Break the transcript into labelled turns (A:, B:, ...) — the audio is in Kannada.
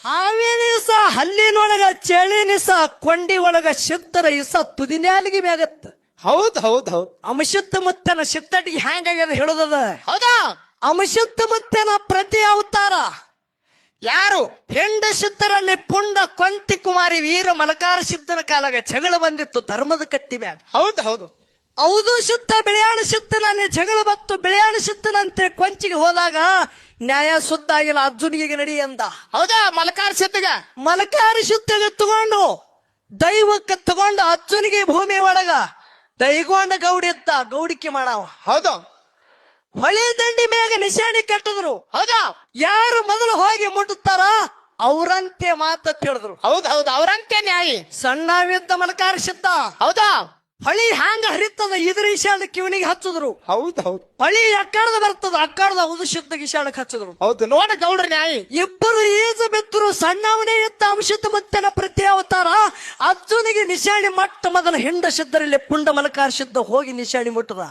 A: ಹಾವೇನ ಇಸ ಹಲ್ಲಿನೊಳಗ ಚಳಿನಿಸ ಕೊಂಡಿ ಒಳಗ ಸಿದ್ದರ ಇಸ ತುದಿನ್ಯಾಲಿಗೆ ಮ್ಯಾಗತ್ತ.
B: ಹೌದ್ ಹೌದ್ ಹೌದ್.
A: ಅಂಶುತ್ತ ಮುತ್ತನ ಸಿದ್ದಟಿಗೆ ಹ್ಯಾಂಗಾಗ್ಯದ ಹೇಳುದದ.
B: ಹೌದಾ?
A: ಅಂಶುತ್ತ ಮುತ್ತನ ಪ್ರತಿ ಅವತಾರ
B: ಯಾರು?
A: ಹೆಂಡ ಸಿದ್ದರಲ್ಲಿ ಪುಂಡ ಕೊಂತಿ ಕುಮಾರಿ ವೀರ ಮಲಕಾರ ಸಿದ್ದನ ಕಾಲಾಗ ಜಗಳ ಬಂದಿತ್ತು ಧರ್ಮದ ಕತ್ತಿ ಮ್ಯಾಗ.
B: ಹೌದ್ ಹೌದು.
A: ಹೌದು ಸಿದ್ಧ ಬೆಳೆಯಾಣ ಸಿದ್ದನ ಜಗಳ ಬತ್ತು ಬೆಳೆಯಾಣ ಸಿದ್ದನಂತೆ ಕೊಂಚಿಗೆ ಹೋದಾಗ ನ್ಯಾಯ ಸುದ್ದ ಆಗಿಲ್ಲ ಅರ್ಜುನಿಗೆ ನಡಿ ಅಂದ.
B: ಹೌದಾ? ಮಲಕಾರ ಸಿದ್ಧಗ
A: ಮಲಕಾರಿ ಸಿದ್ಧಗೆ ತಗೊಂಡು ದೈವಕ್ಕೆ ತಗೊಂಡು ಅರ್ಜುನಿಗೆ ಭೂಮಿ ಒಳಗ ದೈಗೊಂಡ ಗೌಡಿ ಇದ್ದ ಗೌಡಿಕೆ ಮಾಡವ.
B: ಹೌದು.
A: ಹೊಳೆ ದಂಡಿ ಮ್ಯಾಗ ನಿಶಾಣಿ ಕಟ್ಟಿದ್ರು.
B: ಹೌದಾ?
A: ಯಾರು ಮೊದಲು ಹೋಗಿ ಮುಟ್ಟುತ್ತಾರ ಅವ್ರಂತೆ ಮಾತತ್ ಹೇಳಿದ್ರು.
B: ಹೌದ್ ಹೌದು. ಅವ್ರಂತೆ ನ್ಯಾಯಿ.
A: ಸಣ್ಣವಿದ್ದ ಮಲಕಾರ ಸಿದ್ಧ
B: ಹೌದಾ?
A: ಹೊಳಿ ಹ್ಯಾಂಗ ಹರಿತದ ಇದ್ರ ಇಶಾಣ ಕಿವನಿಗೆ ಹಚ್ಚಿದ್ರು.
B: ಹೌದ್ ಹೌದು.
A: ಹೊಳಿ ಅಕ್ಕಾಡದ ಬರ್ತದ ಅಕ್ಕಾಡದ ಉದು ಸಿದ್ಧ ಇಶಾಣಕ್ಕೆ ಹಚ್ಚಿದ್ರು.
B: ಹೌದು. ನೋಡ ಗೌಡ್ರ ನ್ಯಾಯಿ.
A: ಇಬ್ಬರು ಈಜು ಬಿತ್ತರು. ಸಣ್ಣವನೇ ಇದ್ದ ಅಂಶದ ಮುತ್ತನ ಪ್ರತಿ ಅವತಾರ ಅರ್ಜುನಿಗೆ ನಿಶಾಣಿ ಮಟ್ಟ ಮೊದಲ ಹಿಂಡ ಸಿದ್ದರಲ್ಲಿ ಪುಂಡ ಮಲಕಾರ ಸಿದ್ಧ ಹೋಗಿ ನಿಶಾಣಿ ಮುಟ್ಟದ.